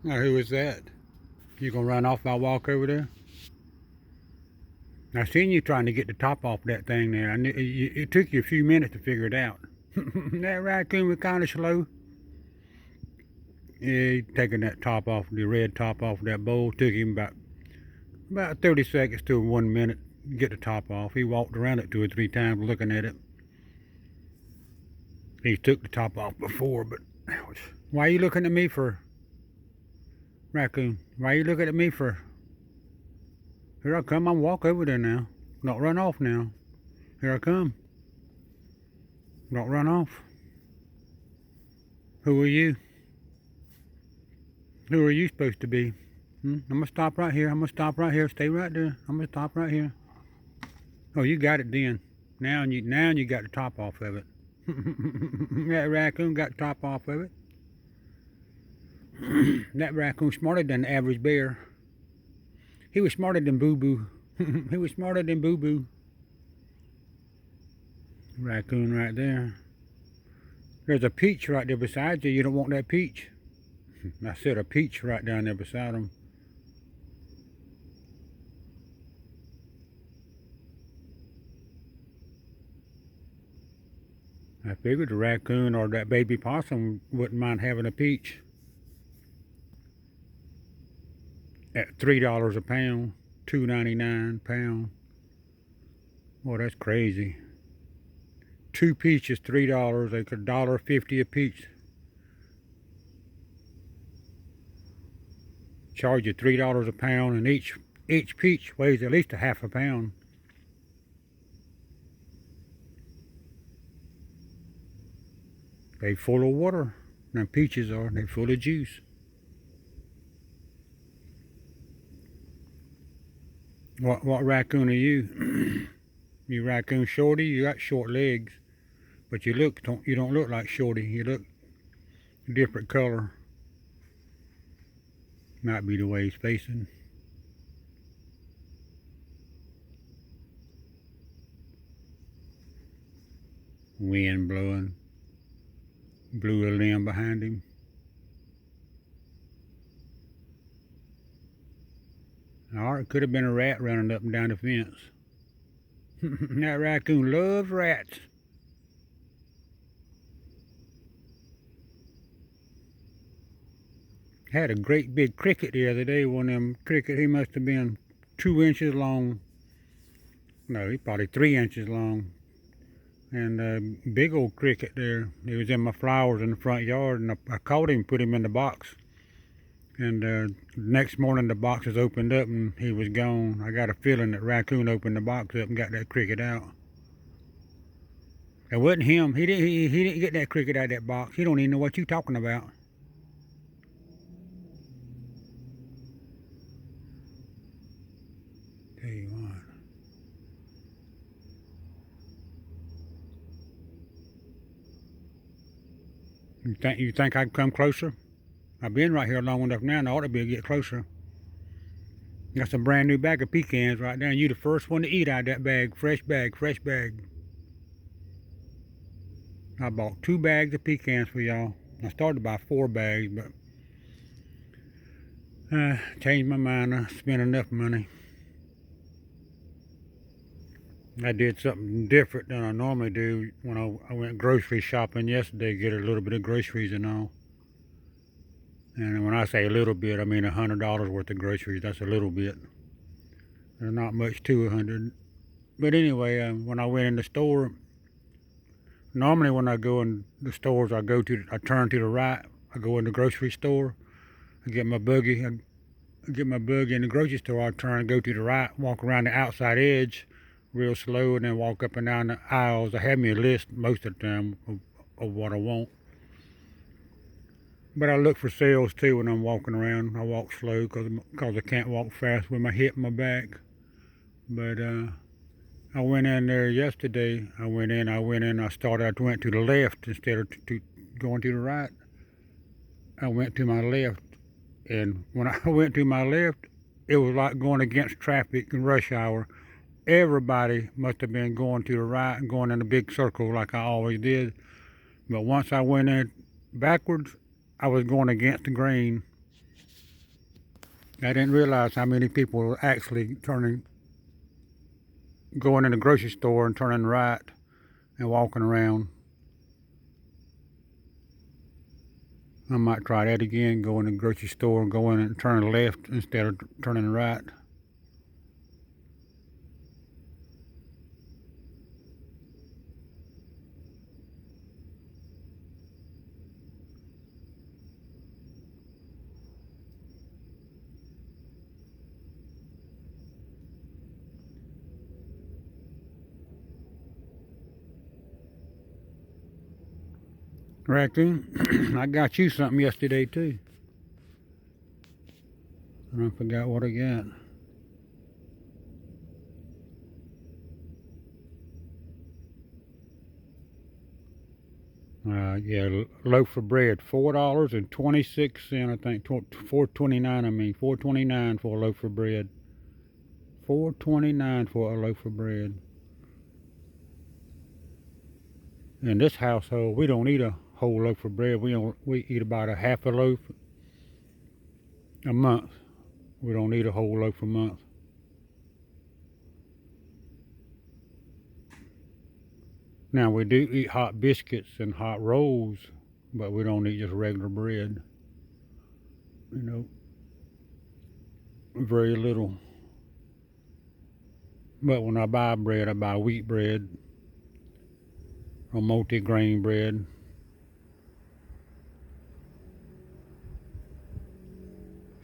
Now, who is that? You gonna run off if I walk over there? I seen you trying to get the top off that thing there. It took you a few minutes to figure it out. That raccoon was kind of slow. Yeah, he taking that top off, the red top off that bowl. Took him about 30 seconds to 1 minute to get the top off. He walked around it 2 or 3 times looking at it. He took the top off before, but why are you looking at me for, Raccoon? Why are you looking at me for? Here I come. I'm walk over there now. Don't run off now. Here I come. Don't run off. Who are you? Who are you supposed to be? I'm gonna stop right here. I'm gonna stop right here. Stay right there. I'm gonna stop right here. Oh, you got it then. Now you got the top off of it. That raccoon got the top off of it. That raccoon smarter than the average bear. He was smarter than Boo Boo. He was smarter than Boo Boo. Raccoon right there. There's a peach right there beside you. You don't want that peach. I said a peach right down there beside him. I figured the raccoon or that baby possum wouldn't mind having a peach. At $3 a pound, $2.99 a pound. Boy, that's crazy. 2 peaches, $3. They could $1.50 a peach. Charge you $3 a pound, and each peach weighs at least a half a pound. They full of water. Them peaches are. They full of juice. What raccoon are you? You raccoon Shorty? You got short legs, but you don't look like Shorty. You look a different color. Might be the way he's facing. Wind blowing. Blew a limb behind him. Or it could have been a rat running up and down the fence. That raccoon loves rats. Had a great big cricket the other day. One of them cricket, he must have been 2 inches long. No, he's probably 3 inches long. And a big old cricket there. He was in my flowers in the front yard, and I caught him, put him in the box. And next morning the box was opened up and he was gone. I got a feeling that raccoon opened the box up and got that cricket out. It wasn't him. He didn't get that cricket out of that box. He don't even know what you're talking about. Tell you what. You think I'd come closer? I've been right here long enough now, and I ought to be able to get closer. Got some brand new bag of pecans right there, and you the first one to eat out of that bag. Fresh bag, fresh bag. I bought 2 bags of pecans for y'all. I started to buy 4 bags, but changed my mind. I spent enough money. I did something different than I normally do when I went grocery shopping yesterday, get a little bit of groceries and all. And when I say a little bit, I mean $100 worth of groceries. That's a little bit. There's not much to 100. But anyway, when I went in the store, normally when I go in the stores, I turn to the right. I go in the grocery store. I get my buggy. I get my buggy in the grocery store. I turn and go to the right, walk around the outside edge real slow, and then walk up and down the aisles. I have me a list most of the time of what I want. But I look for sales too when I'm walking around. I walk slow because I can't walk fast with my hip and my back. But I went in there yesterday. I went in, I went to the left instead of going to the right. I went to my left. And when I went to my left, it was like going against traffic and rush hour. Everybody must have been going to the right and going in a big circle like I always did. But once I went in backwards, I was going against the grain. I didn't realize how many people were actually going in the grocery store and turning right and walking around. I might try that again, go in the grocery store and go in and turn left instead of turning right. Raccoon, I got you something yesterday too. And I forgot what I got. Yeah, loaf of bread, $4.26. I think 4.29. I mean 4.29 for a loaf of bread. 4.29 for a loaf of bread. In this household, we don't eat a whole loaf of bread. We eat about a half a loaf a month. We don't eat a whole loaf a month. Now we do eat hot biscuits and hot rolls, but we don't eat just regular bread. You know, very little. But when I buy bread, I buy wheat bread or multi-grain bread.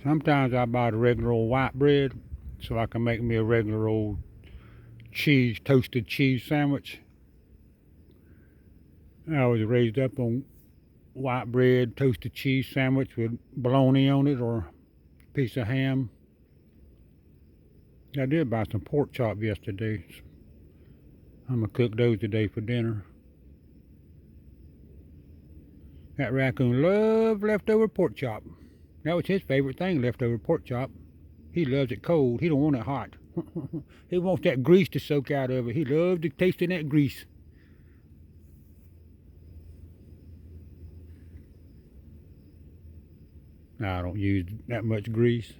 Sometimes I buy the regular old white bread so I can make me a regular old toasted cheese sandwich. I was raised up on white bread, toasted cheese sandwich with bologna on it or a piece of ham. I did buy some pork chop yesterday. I'm gonna cook those today for dinner. That raccoon loved leftover pork chop. That was his favorite thing, leftover pork chop. He loves it cold. He don't want it hot. He wants that grease to soak out of it. He loves the taste of that grease. I don't use that much grease.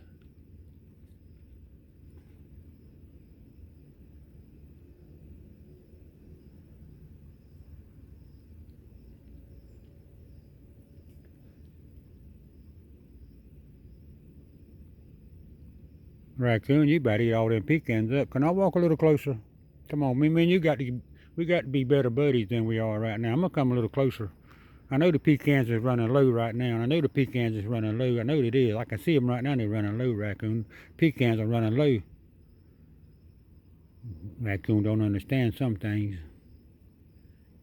Raccoon, you better eat all them pecans up. Can I walk a little closer? Come on, me and you we got to be better buddies than we are right now. I'm gonna come a little closer. I know the pecans is running low right now. I know the pecans is running low. I know it is. I can see them right now. They're running low, Raccoon. Pecans are running low. Raccoon don't understand some things.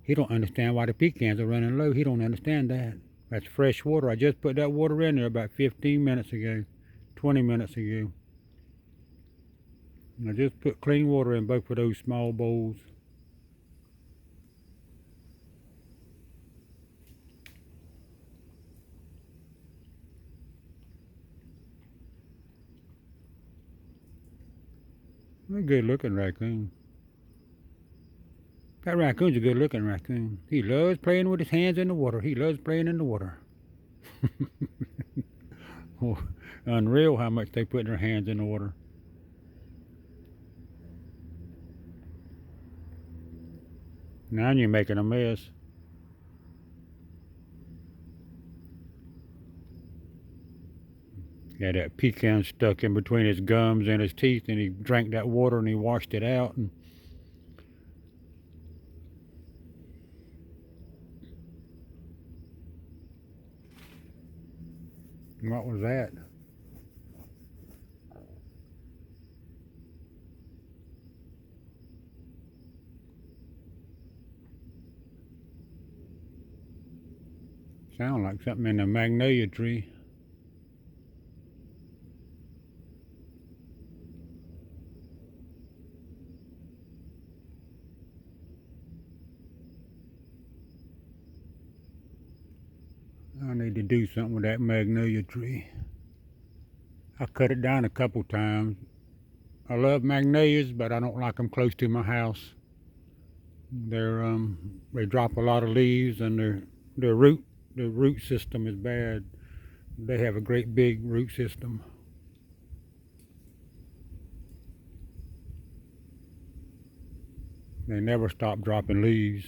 He don't understand why the pecans are running low. He don't understand that. That's fresh water. I just put that water in there about 15 minutes ago, 20 minutes ago. I just put clean water in both of those small bowls. A good looking raccoon. That raccoon's a good looking raccoon. He loves playing with his hands in the water. He loves playing in the water. Oh, unreal how much they put their hands in the water. Now you're making a mess. Got that pecan stuck in between his gums and his teeth, and he drank that water and he washed it out. And what was that? Sound like something in the magnolia tree. I need to do something with that magnolia tree. I cut it down a couple times. I love magnolias, but I don't like them close to my house. They drop a lot of leaves, and their root system is bad. They have a great big root system. They never stop dropping leaves.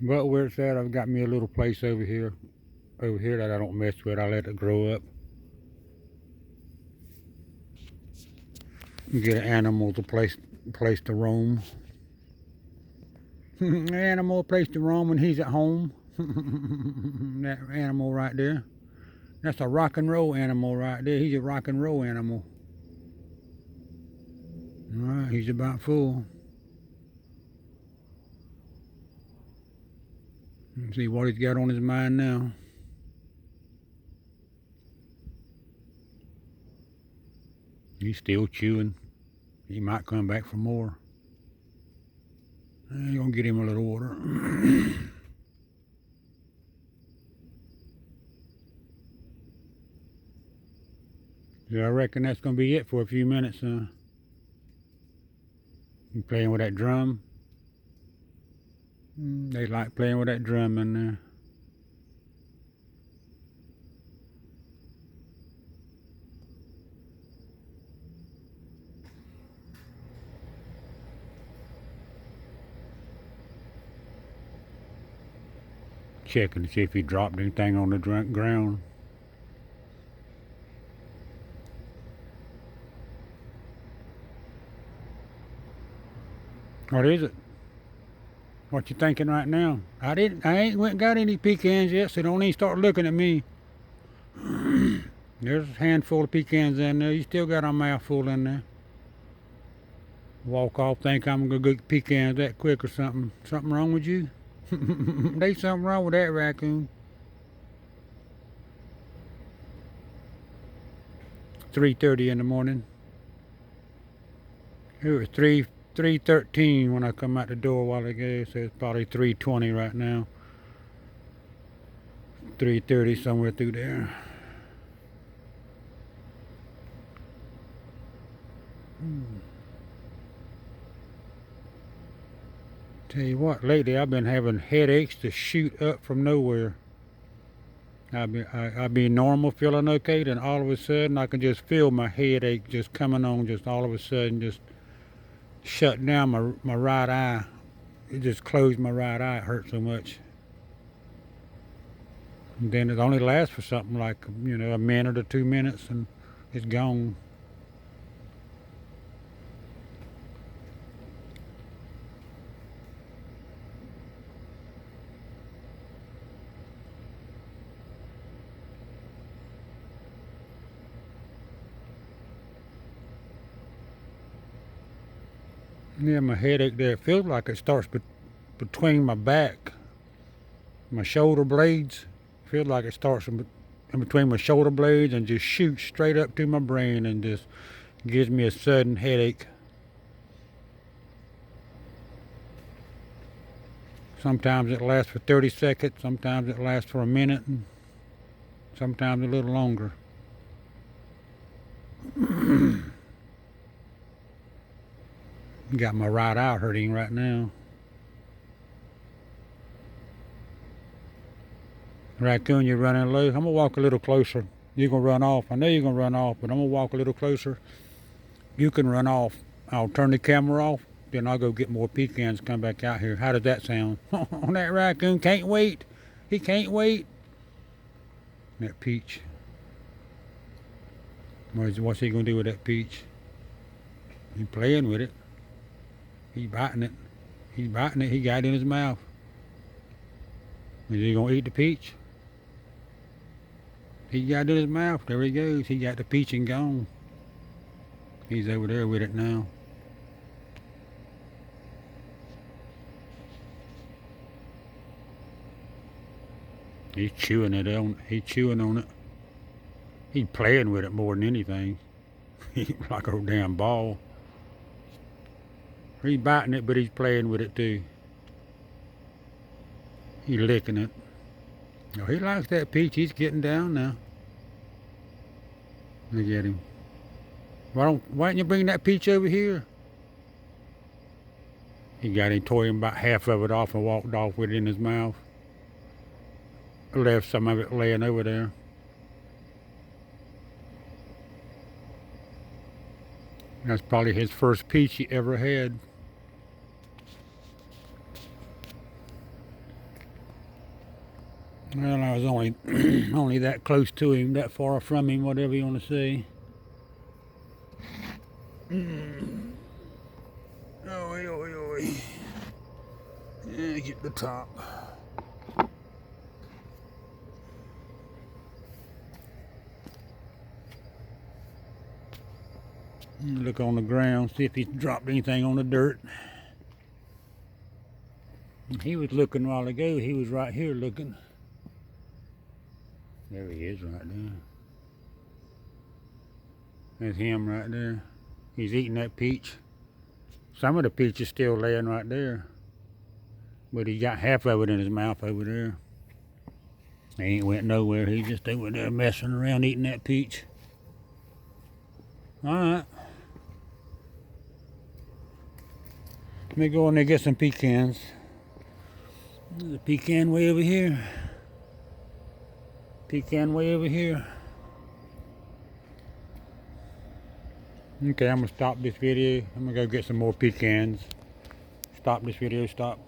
But where it's at, I've got me a little place over here that I don't mess with. I let it grow up. Get an animal to place to roam. Animal place to roam when he's at home. That animal right there. That's a rock and roll animal right there. He's a rock and roll animal. Alright, he's about full. Let's see what he's got on his mind now. He's still chewing. He might come back for more. I'm gonna get him a little water. So I reckon that's gonna be it for a few minutes. You playing with that drum? They like playing with that drum in there. Checking to see if he dropped anything on the ground. What is it? What you thinking right now? I ain't went and got any pecans yet, so don't even start looking at me. There's a handful of pecans in there. You still got a mouthful in there. Walk off, think I'm gonna get pecans that quick or something. Something wrong with you? There's something wrong with that, Raccoon. 3:30 in the morning. It was 3:13 when I come out the door a while ago, so it's probably 3:20 right now. 3:30 somewhere through there. Tell you what, lately I've been having headaches to shoot up from nowhere. I'll be normal, feeling okay, then all of a sudden I can just feel my headache just coming on, just all of a sudden, just shutting down my right eye. It just closed my right eye, it hurt so much. And then it only lasts for something like, a minute or 2 minutes and it's gone. Yeah, my headache there, it feels like it starts between my back, my shoulder blades. It feels like it starts in between my shoulder blades and just shoots straight up to my brain and just gives me a sudden headache. Sometimes it lasts for 30 seconds, sometimes it lasts for a minute, and sometimes a little longer. Got my right eye hurting right now. Raccoon, you're running low. I'm gonna walk a little closer. You're gonna run off. I know you're gonna run off, but I'm gonna walk a little closer. You can run off. I'll turn the camera off, then I'll go get more pecans, come back out here. How does that sound? On that Raccoon can't wait. He can't wait. That peach. What's he gonna do with that peach? He's playing with it. He's biting it. He's biting it. He got it in his mouth. Is he gonna eat the peach? He got it in his mouth. There he goes. He got the peach and gone. He's over there with it now. He's chewing it on. He's chewing on it. He's playing with it more than anything. He's like a damn ball. He's biting it, but he's playing with it too. He's licking it. Oh, he likes that peach. He's getting down now. Look at him. Why don't you bring that peach over here? He got him, tore him about half of it off and walked off with it in his mouth. Left some of it laying over there. That's probably his first peach he ever had. Well, I was only only that close to him, that far from him, whatever you want to say. Oi, oi, oi. Yeah, get the top. Look on the ground, see if he's dropped anything on the dirt. He was looking a while ago. He was right here looking. There he is right there. That's him right there. He's eating that peach. Some of the peach is still laying right there. But he got half of it in his mouth over there. He ain't went nowhere. He just over there messing around eating that peach. Alright. Let me go in there and get some pecans. There's a pecan way over here. Pecan way over here. Okay, I'm gonna stop this video. I'm gonna go get some more pecans. Stop this video, stop.